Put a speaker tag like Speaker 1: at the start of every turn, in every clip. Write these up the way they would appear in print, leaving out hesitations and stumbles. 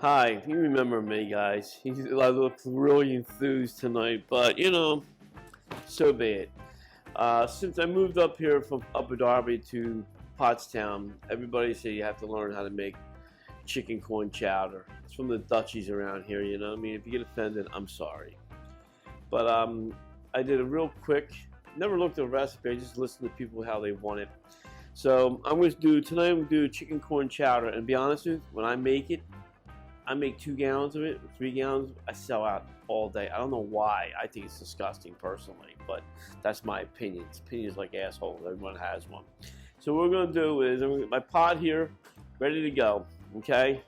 Speaker 1: Hi, you remember me, guys. I look really enthused tonight, but so be it. Since I moved up here from Upper Darby to Pottstown, everybody say you have to learn how to make chicken corn chowder. It's from the Dutchies around here, you know. I mean, if you get offended, I'm sorry. But I did a real quick. Never looked at a recipe. I just listened to people how they want it. So I'm going to do tonight. I'm going to do chicken corn chowder, and be honest with you, when I make it, I make 2 gallons of it, 3 gallons. I sell out all day. I don't know why. I think it's disgusting personally, but that's my opinion. Opinions like assholes. Everyone has one. So what we're gonna do is I'm gonna get my pot here, ready to go. Okay.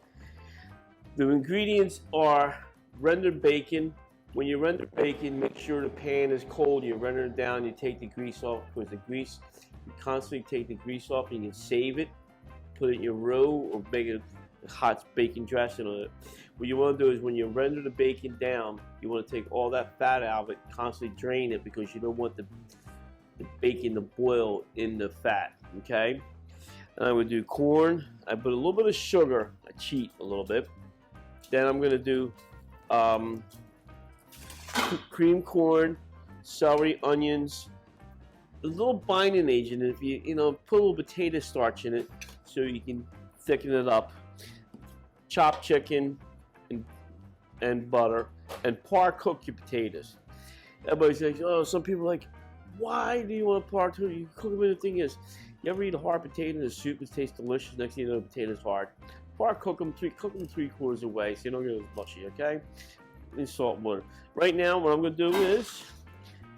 Speaker 1: The ingredients are rendered bacon. When you render bacon, make sure the pan is cold. You render it down. You take the grease off because the grease. You constantly take the grease off. And you can save it, put it in your roux, or make it hot bacon dressing on it. What you want to do is when you render the bacon down, you want to take all that fat out of it, constantly drain it because you don't want the bacon to boil in the fat. Okay. And I would do corn. I put a little bit of sugar. I cheat a little bit. Then I'm going to do cream corn, celery, onions, a little binding agent. If you put a little potato starch in it so you can thicken it up. Chopped chicken and butter, and par cook your potatoes. Everybody's like, oh, some people are like, why do you want to par cook? You cook them. The thing is, you ever eat a hard potato in a soup? It tastes delicious. Next thing you know, the potato's hard. Par cook them 3/4 away, so you don't get as mushy. Okay, in salt and water. Right now, what I'm going to do is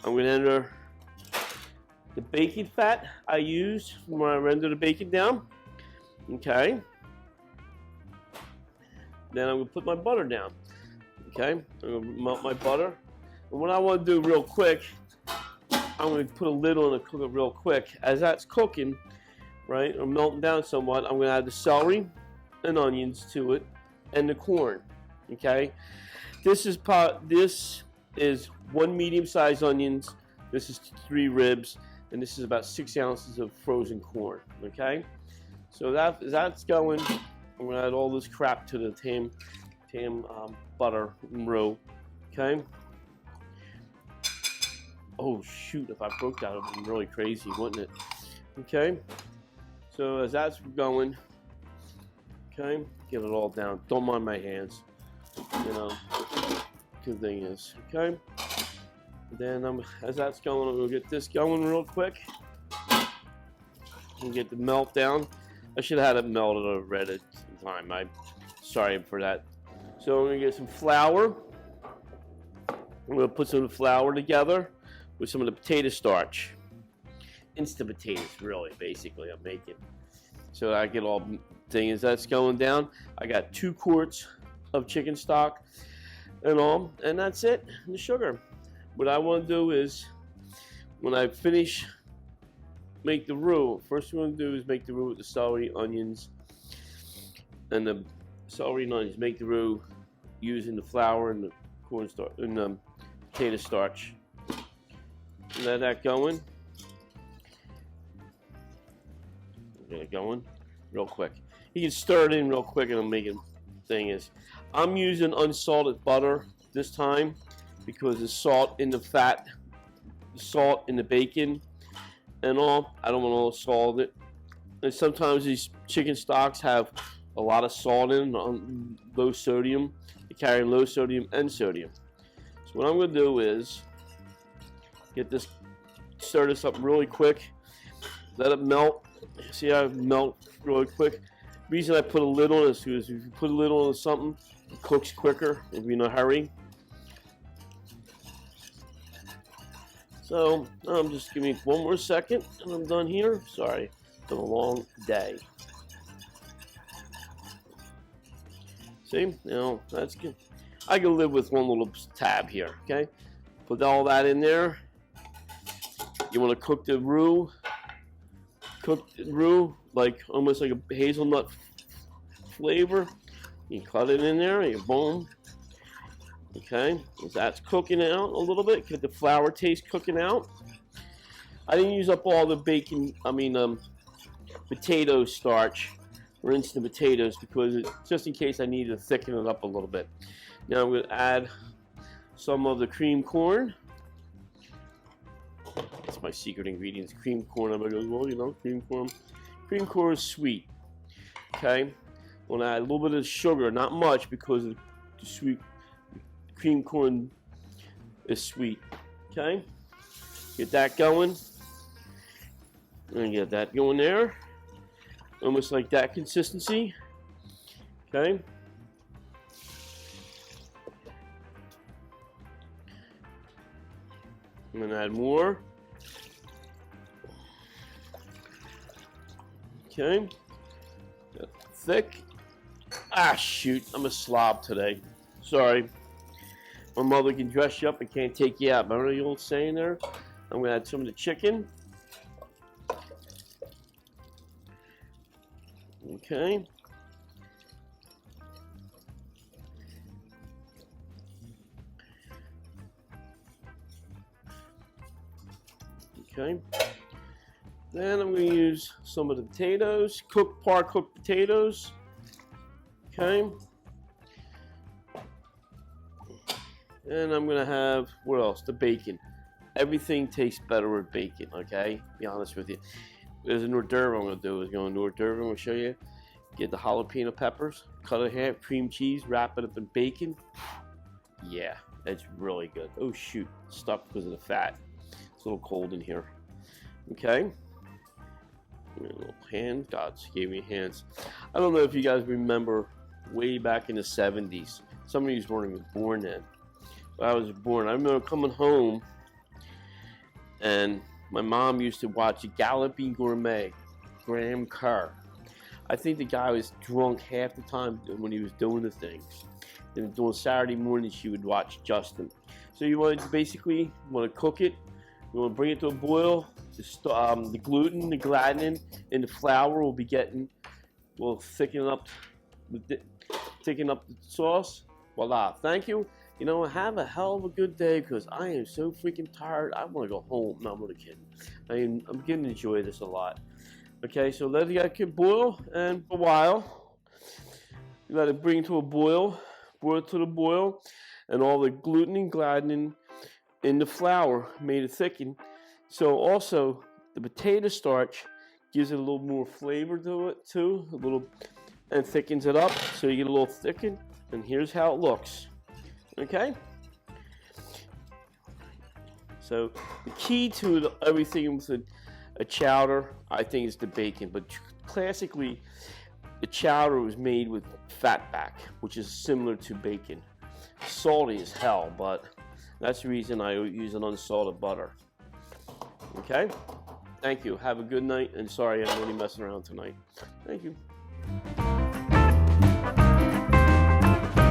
Speaker 1: I'm going to enter the bacon fat I use when I render the bacon down. Okay. Then I'm going to put my butter down. Okay, I'm going to melt my butter. And what I want to do real quick, I'm going to put a lid on and cook it real quick. As that's cooking, right, or melting down somewhat, I'm going to add the celery and onions to it and the corn. Okay, this is 1 medium-sized onions. This is 3 ribs, and this is about 6 ounces of frozen corn. Okay, so that's going. I'm going to add all this crap to the tam butter and roux. Okay. Oh, shoot. If I broke that, it would be really crazy, wouldn't it? Okay. So as that's going, okay, get it all down. Don't mind my hands. Good thing is, okay. Then as that's going, I'm going to get this going real quick. And get the melt down. I should have had it melted already at the time. I'm sorry for that. So I'm going to get some flour. I'm going to put some of the flour together with some of the potato starch. Instant potatoes, really, basically, I'm making. So I get all thing as that's going down. I got 2 quarts of chicken stock and all, and that's it. And the sugar. What I want to do is, when I finish make the roux. First thing we're going to do is make the roux with the celery, onions, and the celery and onions. Make the roux using the flour and the cornstarch and the potato starch. Let that going. Get it going real quick. You can stir it in real quick and I'm making thing is. I'm using unsalted butter this time because the salt in the fat, the salt in the bacon and all. I don't want all salt it. And sometimes these chicken stocks have a lot of salt in on low sodium. They carry low sodium and sodium. So what I'm going to do is stir this up really quick. Let it melt. See how it melt really quick. The reason I put a lid on it is if you put a lid on something, it cooks quicker if you're in a hurry. So just give me 1 more second and I'm done here. Sorry, it's been a long day. See, that's good. I can live with one little tab here, okay? Put all that in there. You want to cook the roux. Cook the roux like almost like a hazelnut flavor. You cut it in there and you boom. Okay, as that's cooking out a little bit, get the flour taste cooking out. I didn't use up all the potato starch rinse the potatoes because just in case I need to thicken it up a little bit. Now I'm going to add some of the cream corn. That's my secret ingredients, cream corn. Everybody goes, well, you know, cream corn. Cream corn is sweet. Okay, I'm going to add a little bit of sugar, not much because the sweet cream corn is sweet. Okay, get that going. And get that going there. Almost like that consistency. Okay. I'm going to add more. Okay. Thick. Ah, shoot. I'm a slob today. Sorry. My mother can dress you up and can't take you out. Remember the old saying there? I'm going to add some of the chicken. Okay. Okay. Then I'm going to use some of the potatoes, par cooked potatoes. Okay. And I'm going to have, what else? The bacon. Everything tastes better with bacon, okay? Be honest with you. There's a hors d'oeuvre I'm going to do. Is going to hors d'oeuvre. I'm going to show you. Get the jalapeno peppers, cut it in half, cream cheese, wrap it up in bacon. Yeah, that's really good. Oh shoot, stuck because of the fat. It's a little cold in here. Okay. A little hand. God gave me hands. I don't know if you guys remember way back in the 70s. Some of you weren't even born then. But I was born. I remember coming home and my mom used to watch Galloping Gourmet, Graham Kerr. I think the guy was drunk half the time when he was doing the things. Then doing Saturday morning, she would watch Justin. So you want to basically want to cook it. You want to bring it to a boil. The gluten, the gliadin, and the flour will be getting, will thicken up the sauce. Voila! Thank you. You know, have a hell of a good day because I am so freaking tired. I want to go home. No, I'm not kidding. I'm getting to enjoy this a lot. Okay, so let it boil, and for a while, you let it bring to a boil to the boil, and all the gluten and gliadin in the flour made it thicken. So also, the potato starch gives it a little more flavor to it too, and thickens it up, so you get a little thickened, and here's how it looks. Okay? So, the key to everything with a chowder, I think, is the bacon, but classically, the chowder was made with fatback, which is similar to bacon. Salty as hell, but that's the reason I use an unsalted butter. Okay? Thank you. Have a good night, and sorry I'm only messing around tonight. Thank you.